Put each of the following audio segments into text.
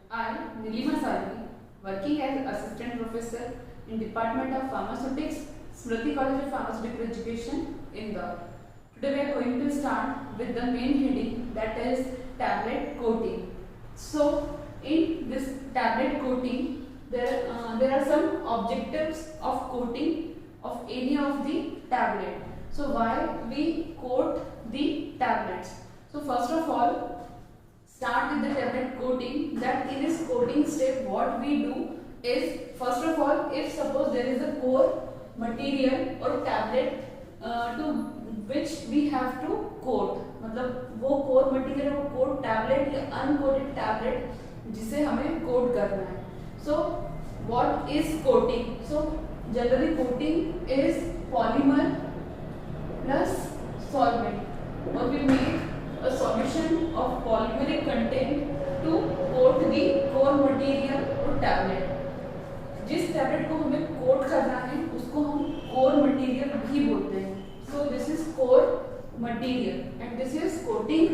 I, Nilima Salvi, working as Assistant Professor in Department of Pharmaceutics, Smriti College of Pharmaceutical Education, Indore. Today we are going to start with the main heading, that is tablet coating. So in this tablet coating, there are some objectives of coating of any of the tablet. So why we coat the tablets? So first of all, start with the tablet coating. That in this coating step what we do is, first of all, if suppose there is a core material or tablet to which we have to coat, मतलब वो core material वो coat tablet या uncoated tablet जिसे हमें coat करना है. So what is coating? So generally coating is polymer plus solvent, or we make a solution of polymeric content to coat the core material or tablet. जिस tablet को हमें coat करना है उसको हम कोर मटेरियल भी बोलते हैं. So this is core material and this is coating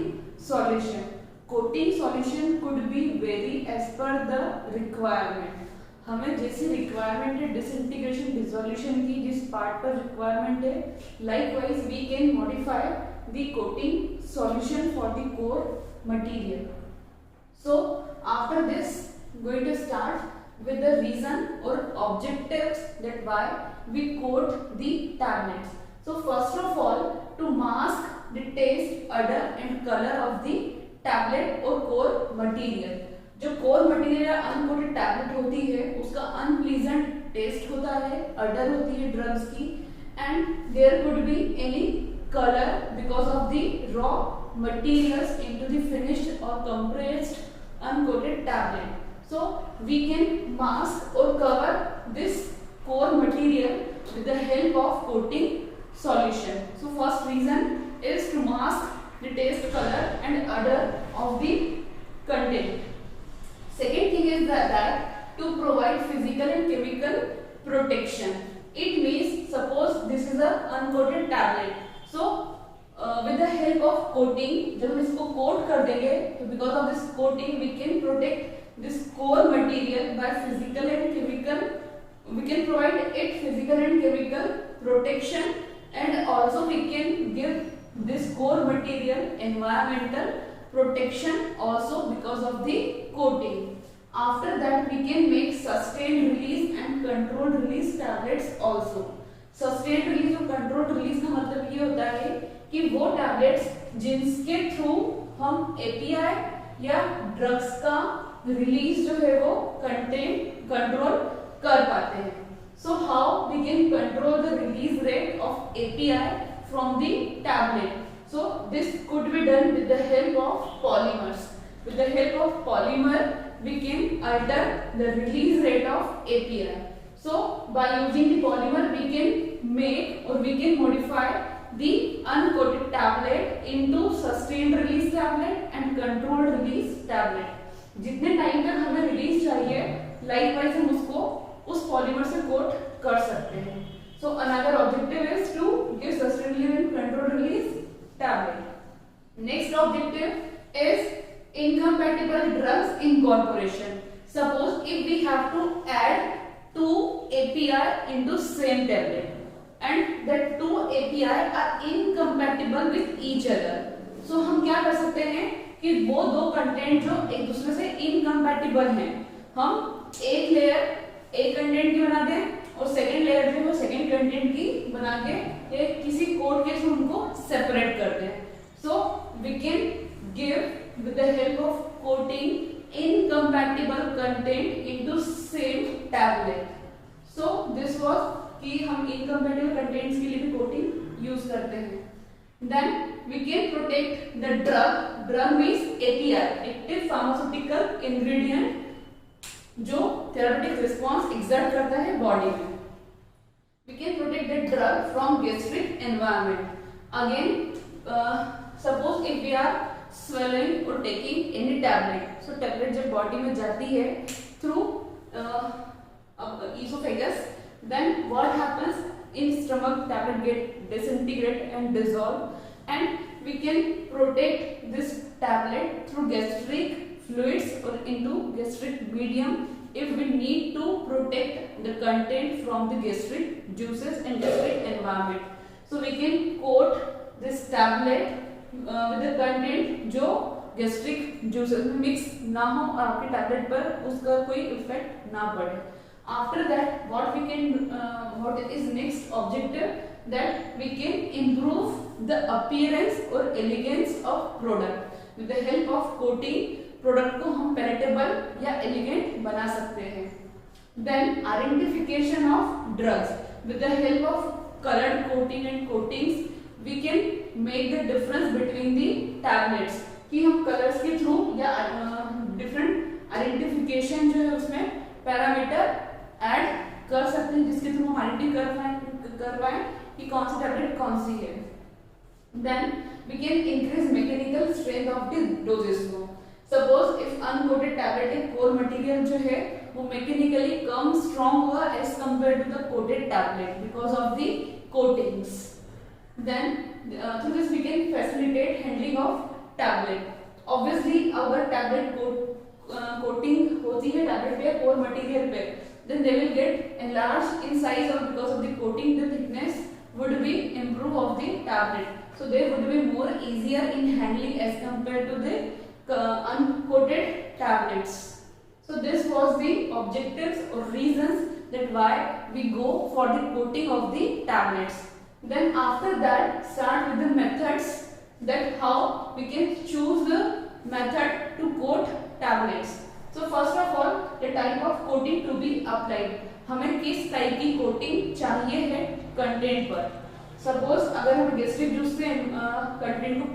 solution. Coating solution could be very as per the requirement. हमें जैसी रिक्वायरमेंट है डिसइंटीग्रेशन डिसोल्यूशन की, जिस पार्ट पर रिक्वायरमेंट है, likewise we can modify the coating solution for the core material. So after this going to start with the reason or objectives that why we coat the tablets. So first of all, to mask the taste, odor and color of the tablet or core material. जो core material या uncoated tablet होती है उसका unpleasant taste होता है, odor होती है drugs की, and there could be any color because of the raw materials into the finished or compressed uncoated tablet. So we can mask or cover this core material with the help of coating solution. So first reason is to mask the taste, color and odor of the content. Second thing is that to provide physical and chemical protection. It means suppose this is a uncoated tablet. So with the help of coating, जब हम इसको coat कर देंगे तो because of this coating we can protect this core material by physical and chemical, we can provide it physical and chemical protection, and also we can give this core material environmental protection also because of the coating. After that we can make sustained release and controlled release tablets also. Sustained release और controlled release का मतलब ये होता है कि वो tablets जिनके through हम API या ड्रग्स का रिलीज जो है वो कंटेंट कंट्रोल कर पाते हैं. So how we can control the release rate of API from the tablet. So this could be done with the help of polymers. With the help of polymer we can alter the release rate of API. So by using the polymer we can make और we can modify the uncoated tablet into sustained release tablet and controlled release tablet. जितने time तक हमें release चाहिए likewise हम उसको उस polymer से coat कर सकते हैं. So another objective is to give sustained release and controlled release tablet. Next objective is incompatible drugs incorporation. Suppose if we have to add 2 API into same tablet and the 2 API are incompatible with each other. So हम क्या कर सकते हैं कि वो दो content जो एक दूसरे से इनकम्पैटिबल हैं, हम एक लेयर एक कंटेंट की बना दें और सेकंड लेयर जो है सेकंड कंटेंट की बना के एक किसी कोड के थ्रू उनको सेपरेट कर दें. So we can give with the help of coating incompatible content into same tablet. So this was कि हम इनकम्पैटिबल कंटेंट्स के लिए भी कोटिंग यूज करते हैं. Then we can protect the drug. Drug means API, active pharmaceutical ingredient, जो therapeutic response exert करता है body में. We can protect the drug from gastric environment. Again, suppose if we are swallowing or taking any tablet, so tablet जब body में जाती है through esophagus, then what happens in stomach, tablet get disintegrate and dissolve, and we can protect this tablet through gastric fluids or into gastric medium if we need to protect the content from the gastric juices and gastric environment. So we can coat this tablet with the content जो gastric juices में mix ना हो और आपके tablet पर उसका कोई effect ना पड़े. After that, what is next objective? That we can improve the appearance or elegance of product with the help of coating. Product को हम पैलेटेबल या एलिगेंट बना सकते हैं. Then identification of drugs with the help of coloured coating and coatings we can make the difference between the tablets कि हम colours के through या डिफरेंट आइडेंटिफिकेशन जो है उसमें पैरामीटर ऐड कर सकते हैं जिसके थ्रू हम आइडेंटिफाई कर पाए कि कौन सी टैबलेट कौन सी है. Then we can increase mechanical strength of the doses को. सपोज इफ अनकोटेड टैबलेट है कोर मटेरियल जो है वो मैकेनिकली कम स्ट्रॉन्ग हुआ as compare to the coated tablet because of the coatings. Then through this we can facilitate handling of tablet. Obviously अगर tablet coating होती है टैबलेट पे कोर मटेरियल पे then they will get enlarged in size or because of the coating the thickness would be improve of the tablet, so they would be more easier in handling as compared to the uncoated tablets. So this was the objectives or reasons that why we go for the coating of the tablets. Then after that start with the methods that how we can choose the method to coat tablets. So first of all the type of coating to be applied. हमें किस type की coating चाहिए है content पर. Suppose अगर हमें gastric juice से content को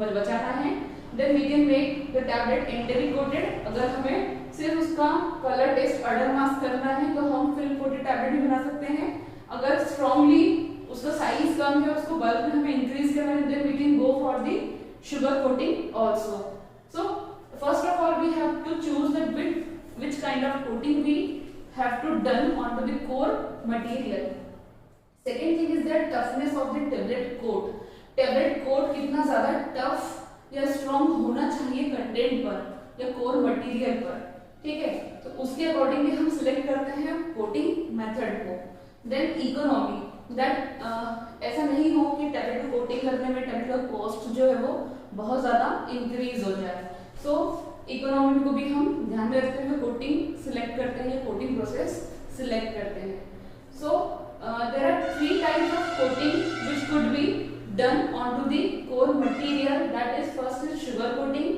बचाना है then we can make the tablet enteric coated. अगर हमें सिर्फ उसका कलर टेस्ट अडर मास्क करना है तो हम फिल्म कोटेड टैबलेट भी बना सकते हैं. अगर स्ट्रांगली उसका साइज कम है उसको बल्क में हमें इंक्रीज करना है then we can go for the sugar coating also. So first of all we have to choose that which kind of coating we have to done onto the core material. Second thing is that toughness of the tablet coat. tablet coat कितना ज्यादा tough या strong होना चाहिए content पर या core material पर. ठीक है, तो उसके अकॉर्डिंगली हम सिलेक्ट करते हैं कोटिंग मेथड को. देन इकोनॉमी दैट ऐसा नहीं हो कि टैबलेट को कोटिंग करने में टैबलेट का कॉस्ट जो है वो बहुत ज्यादा इंक्रीज हो जाए. सो इकोनॉमी को भी हम ध्यान में रखते हुए कोटिंग सिलेक्ट करते हैं, कोटिंग प्रोसेस सिलेक्ट करते हैं. So there are 3 types of coating which could be done onto the core material. That is first is sugar coating,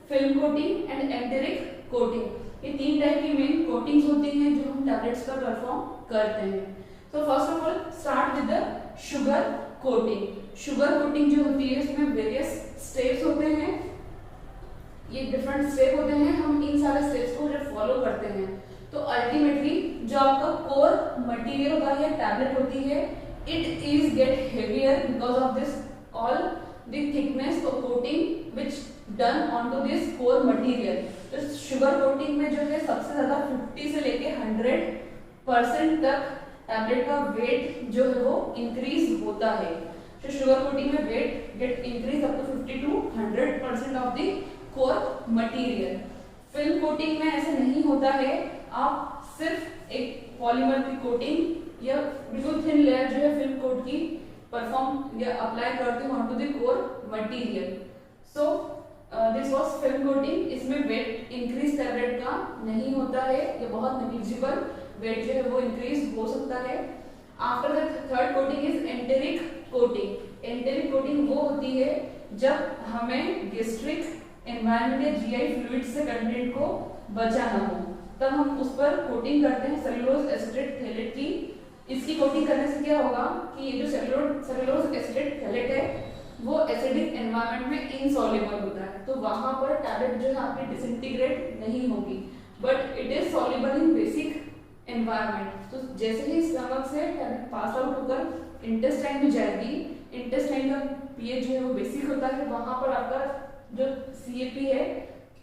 film coating and enteric coating. ये 3 टाइप की main coatings होती हैं जो हम tablets पर perform करते हैं. So first of all start with the sugar coating. Sugar coating जो होती है इसमें वेरियस स्टेप्स होते हैं, ये डिफरेंट स्टेप होते हैं. हम इन सारे स्टेप्स को जब फॉलो करते हैं तो अल्टीमेटली जो आपका कोर मटेरियल होता है या टैबलेट होती है it is get heavier because of this all the thickness of coating which done onto this core material. तो शुगर कोटिंग में जो है सबसे ज्यादा 50 से लेके 100% तक टैबलेट का वेट जो है वो इंक्रीज होता है. तो शुगर कोटिंग में weight get increase up to 50 to 100% of the core material. Film coating में ऐसा नहीं होता है. आप सिर्फ एक पॉलीमर की कोटिंग या बिल्कुल थिन लेयर जो है फिल्म कोट की परफॉर्म या अप्लाई करते हो onto the core material. So this was film coating. इसमें वेट इंक्रीज टैबलेट का नहीं होता है या बहुत नेग्लिजिबल वेट जो है वो इंक्रीज हो सकता है. After the third coating is enteric coating. Enteric coating वो होती है जब हमें गैस्ट्रिक एनवायरमेंट या जीआई फ्लूइड से कंटेंट को बचाना हो तब हम उस पर कोटिंग करते हैं सेलुलोज एसिटेट थैलेट की. इसकी कोटिंग करने से क्या होगा कि ये जो सेलुलोज एसिटेट थैलेट है वो एसिडिक एनवायरमेंट में इनसॉल्युबल होता है. तो वहां पर टैबलेट जो है आपकी डिसइंटीग्रेट नहीं होगी but it is soluble in basic environment. तो जैसे ही स्टमक से टैबलेट पास आउट होकर इंटेस्टाइन में जाएगी, इंटेस्टाइन का पीएच जो है वो बेसिक होता है. वहां पर आपका जो CAP है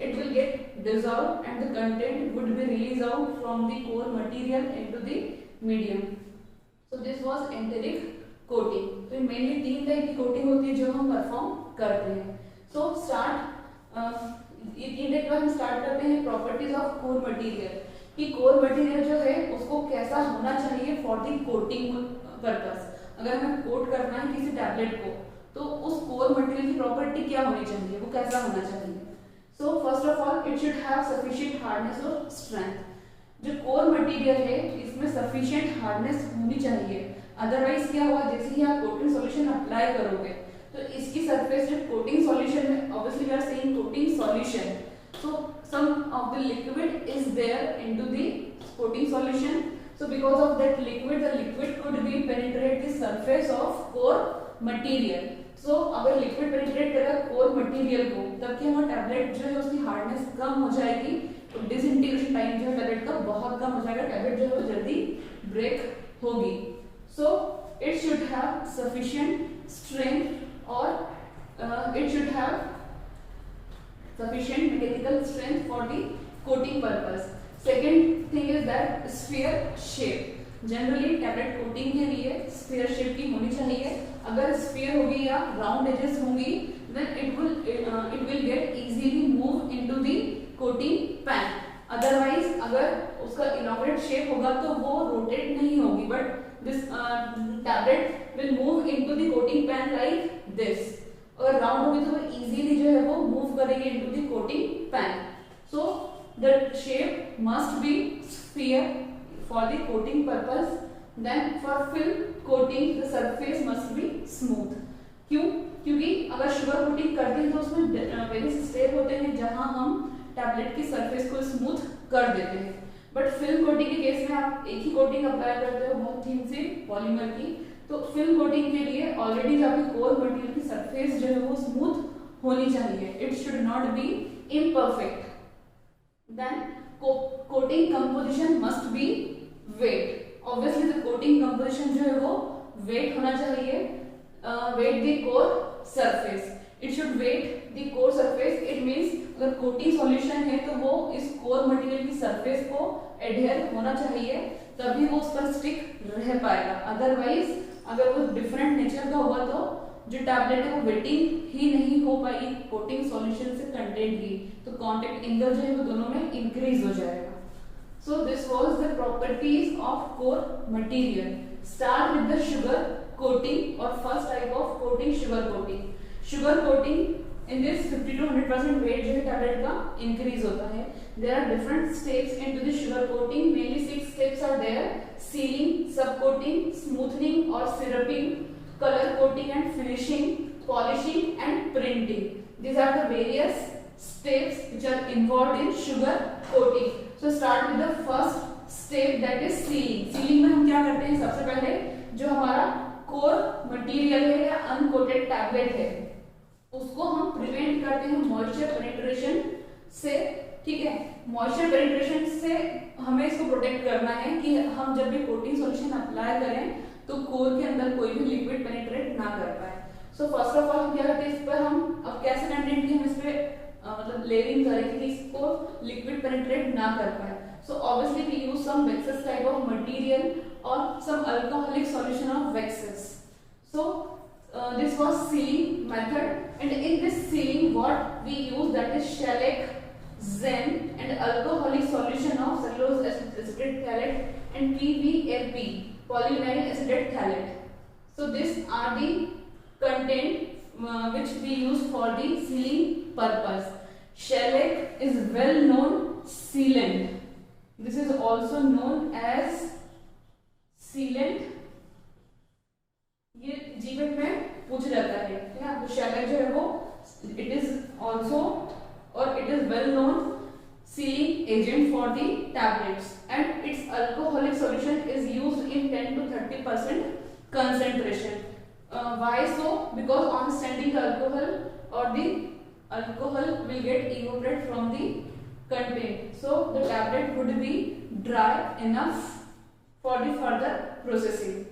it will get dissolved and the content would be released out from the core material into the medium. So this was enteric coating. तो mainly 3 टाइप की कोटिंग होती है जो हम परफॉर्म करते हैं. So start ये 3 डे के बाद हम स्टार्ट करते हैं प्रॉपर्टीज ऑफ कोर मटेरियल, कि कोर मटेरियल जो है उसको कैसा होना चाहिए फॉर द कोटिंग पर्पस। अगर हमें कोट करना है किसी टैबलेट को तो उस कोर मटेरियल की प्रॉपर्टी क्या होनी चाहिए, वो कैसा होना चाहिए। So first of all it should have sufficient hardness और स्ट्रेंथ। जो कोर मटेरियल है इसमें सफिशिएंट हार्डनेस होनी चाहिए, अदरवाइज क्या हुआ, जैसे ही आप कोटिंग सॉल्यूशन अप्लाई करोगे तो इसकी सरफेस जो कोटिंग सॉल्यूशन में, obviously we are saying coating solution, so some of the liquid is there into the coating solution, so because of that liquid the liquid could be penetrate the surface of core material। so अगर liquid penetrate करेगा core material को तब क्या होगा, tablet जो है उसकी hardness कम हो जाएगी, तो डिसइंटीग्रेशन टाइम जो है टैबलेट का बहुत कम हो जाएगा, टैबलेट जो है वो जल्दी ब्रेक होगी। so it should have sufficient strength or it should have sufficient mechanical strength for the coating purpose। Second thing is that sphere shape, generally tablet coating के लिए sphere shape की होनी चाहिए। अगर sphere होगी या round edges होंगी then it will get easily move into the coating pan। otherwise अगर उसका elaborate shape होगा तो वो rotate नहीं होगी, but this tablet will move into the coating pan like this। अगर राउंड होगी तो वो इजीली जो है वो मूव करेंगे into the coating pan. So the shape must be sphere for the coating purpose. Then for film coating the surface must be smooth. क्यों? क्योंकि अगर शुगर कोटिंग करते हैं तो उसमें वेरियस स्टेप होते हैं जहां हम टैबलेट की सरफेस को स्मूथ कर देते हैं, बट फिल्म कोटिंग के केस में आप एक ही कोटिंग अप्लाई करते हो बहुत थिन सी पॉलीमर की, तो फिल्म कोटिंग के लिए ऑलरेडी जो आपकी कोर मटेरियल की सरफेस जो है वो स्मूथ होनी चाहिए, it should not be imperfect. Then coating composition must be wet, obviously the coating composition जो है वो वेट होना चाहिए, wet the core surface, it should wet the core surface. It means अगर कोटिंग सॉल्यूशन है तो वो इस कोर मटेरियल की सरफेस को एडहेयर होना चाहिए, तभी वो उस पर स्टिक रह पाएगा। अदरवाइज अगर वो डिफरेंट नेचर का हुआ तो जो टैबलेट है वो वेटिंग ही नहीं हो पाएगी कोटिंग सॉल्यूशन से कंटेंट की, तो कांटेक्ट एंगल जो है वो दोनों में इंक्रीज हो जाएगा। So this was the properties of core material. Start with the sugar coating, और first type of coating sugar coating. Sugar coating in this 50 to 100% weight जो है टैबलेट का इंक्रीज होता है। There are different steps into the sugar coating. Mainly 6 steps are there: sealing, subcoating, smoothing or syruping, color coating and finishing, polishing and printing. These are the various steps which are involved in sugar coating. So start with the first step, that is sealing. Sealing में हम क्या करते हैं, सबसे पहले जो हमारा core material है या अनकोटेड टैबलेट है उसको हम प्रिवेंट करते हैं मॉइस्चर पेनिट्रेशन से। ठीक है, मॉइस्चर पेनिट्रेशन से हमें इसको प्रोटेक्ट करना है कि हम जब भी कोटिंग सॉल्यूशन अप्लाई करें तो कोर के अंदर कोई भी लिक्विड पेनिट्रेट ना कर पाए। सो फर्स्ट ऑफ ऑल हम क्या करते हैं, इस पर हम अब कैसे कंटेंट की हम इस पे मतलब लेयरिंग करेंगे कि इसको लिक्विड पेनिट्रेट ना कर पाए। So obviously we use some waxes type of material और some alcoholic solution of waxes. So this was sealing method, and in this sealing what we use, that is shellac, Zen and alcoholic solution of cellulose acetate phthalate and PVLP, polyvinyl acetate phthalate. So these are the content which we use for the sealing purpose. Shellac is well known sealant. This is also known as sealant. ये जीवन में पूछ जाता है, ठीक है। तो शेllac जो है वो इट इज ऑल्सो और it is well known sealing agent for the tablets, and its alcoholic solution is used in 10 to 30% concentration. Why so? Because on standing alcohol or the alcohol will get evaporate from the content, so the tablet would be dry enough for the further processing.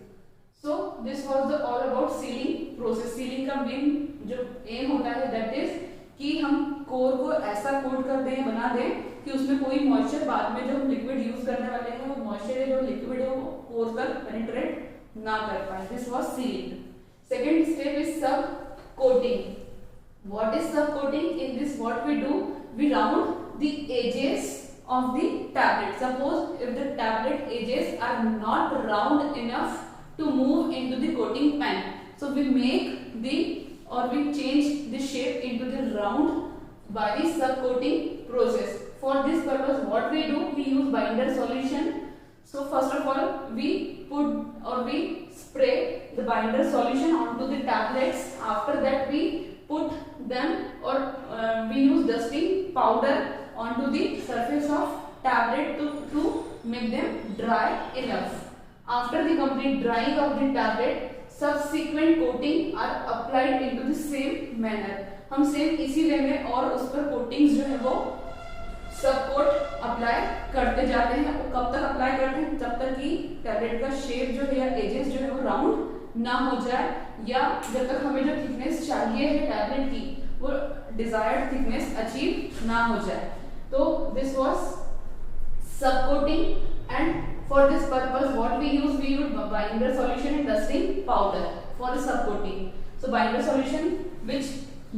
So this was the all about sealing process. Sealing का main जो M होता है that is कि हम core को ऐसा coat कर दें, बना दें कि उसमें कोई मॉइस्चर बाद में जो हम लिक्विड यूज करने वाले हैं वो मॉइस्चर है जो लिक्विड है वो कोर तक पेनिट्रेट ना कर पाए। This was ceiling. Second step is सब coating. What is sub coating? In this what we do, we round the edges of the tablet. Suppose if the tablet edges are not round enough to move into the coating pen, so we make the or we change the shape into the round by the subcoating process. For this purpose, what we do, we use binder solution. So first of all, we put or we spray the binder solution onto the tablets. After that, we put them or we use dusting powder onto the surface of tablet to make them dry enough. After the complete drying of the tablet, subsequent coating are applied into the same manner. हम same इसी वे में और उस पर coatings जो है वो सब कोट अप्लाई करते जाते हैं। वो कब तक अप्लाई करते हैं, जब तक कि टैबलेट का शेप जो है या एजेस जो है वो राउंड ना हो जाए, या जब तक हमें जो थिकनेस चाहिए है टैबलेट की वो डिजायर्ड थिकनेस अचीव ना हो जाए। तो दिस वाज सब coating, and for this purpose what we use binder solution and dusting powder for the subcoating. So binder solution which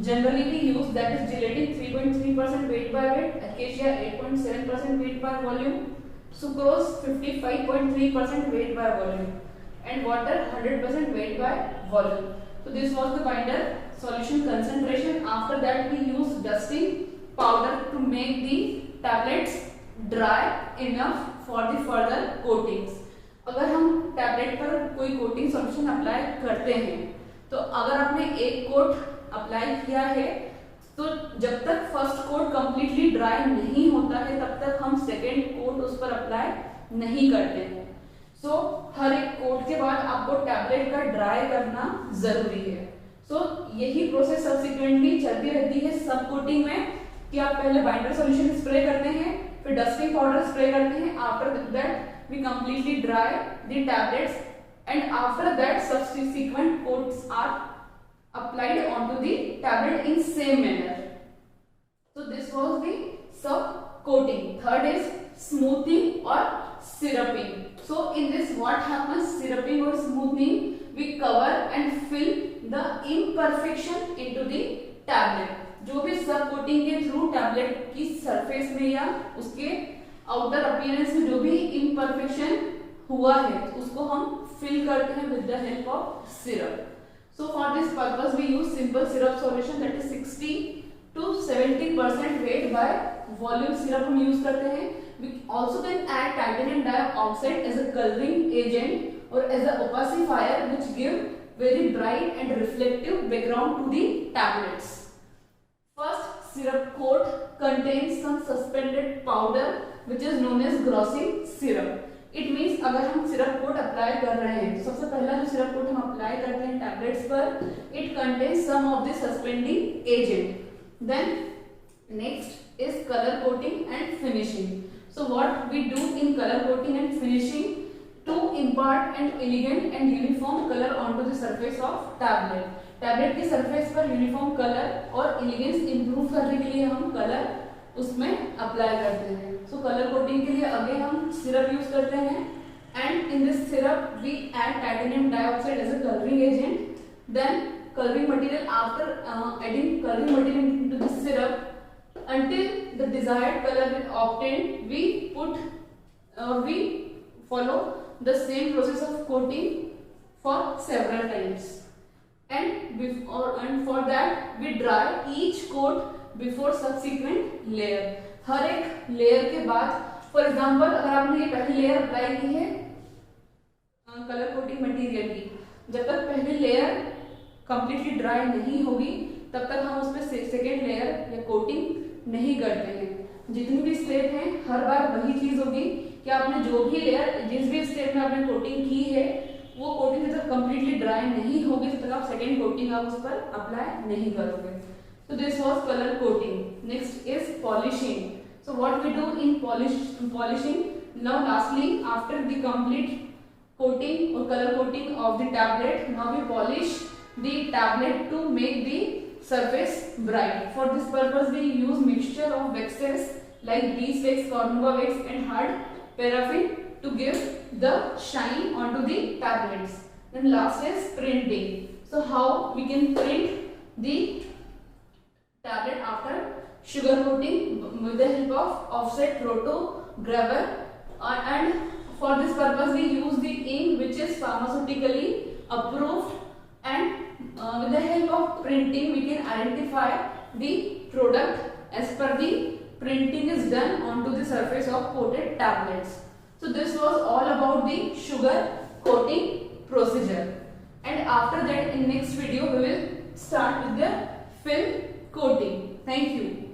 generally we use, that is gelatin 3.3% weight by weight, acacia 8.7% weight by volume, sucrose 55.3% weight by volume, and water 100% weight by volume. So this was the binder solution concentration. After that we use dusting powder to make the tablets dry enough for the further coatings. अगर हम tablet पर कोई coating solution apply करते हैं, तो अगर आपने एक कोट अप्लाई किया है तो जब तक फर्स्ट कोट कंप्लीटली ड्राई नहीं होता है तब तक हम सेकेंड कोट उस पर अप्लाई नहीं करते हैं। सो हर एक कोट के बाद आपको टैबलेट का ड्राई करना जरूरी है। सो यही प्रोसेस सब्सिक्वेंटली चलती रहती है सब कोटिंग में, कि आप पहले बाइंडर सॉल्यूशन स्प्रे करते हैं, फिर डस्टिंग पाउडर स्प्रे करते हैं, after that we completely dry the tablets, and after that subsequent coats are applied onto the tablet in same manner. So this was the sub coating. Third is smoothing or syruping. So in this what happens, syruping or smoothing, we cover and fill the imperfection into the tablet. जो भी सब coating के through tablet की surface में या उसके outer appearance में जो भी इम्परफेक्शन हुआ है उसको हम फिल करते हैं with the help of syrup. So for this purpose we use simple syrup solution, that is 60 to 70% weight by volume syrup हम यूज करते हैं. We also can add titanium dioxide as a colouring agent और as a opacifier which give very bright and reflective background to the tablets. First syrup coat contains some suspended powder which is known as glossing syrup. It means अगर हम syrup coat apply कर रहे हैं, सबसे पहला जो syrup coat हम apply करते हैं tablets पर, it contains some of the suspending agent. Then next is color coating and finishing. So what we do in color coating and finishing to impart an elegant and uniform color onto the surface of tablet. Tablet की surface पर uniform colour और elegance improve करने के लिए हम colour उसमें apply करते हैं. सो कलर कोटिंग के लिए अगेन हम सिरप यूज करते हैं, and in this syrup we add titanium dioxide as a colouring agent. Then coloring material, after adding coloring material into the syrup until the desired color is obtained, we follow the same process of coating for several times. And for that we dry each coat before subsequent layer. हर एक layer के बाद, for example अगर आपने ये पहली layer apply की है colour coating material की, जब तक पहली लेयर कंप्लीटली ड्राई नहीं होगी तब तक हम उस पर सेकेंड लेयर या कोटिंग नहीं करते हैं. जितनी भी स्टेप हैं हर बार वही चीज होगी कि आपने जो भी लेयर जिस भी स्टेप में आपने कोटिंग की है वो कोटिंग जब तक कंप्लीटली ड्राई नहीं होगी तब तक आप सेकेंड कोटिंग आप उस पर अप्लाई नहीं करोगे. So this was color coating. Next is polishing. So what we do in polishing? Now lastly, after the complete coating or color coating of the tablet, now we polish the tablet to make the surface bright. For this purpose we use mixture of waxes like beeswax, cornua wax and hard paraffin to give the shine onto the tablets. Then last is printing. So how we can print the tablet after sugar coating with the help of offset rotograver, and for this purpose we use the ink which is pharmaceutically approved, and with the help of printing we can identify the product as per the printing is done onto the surface of coated tablets. So this was all about the sugar coating procedure, and after that in next video we will start with the film coating. Thank you.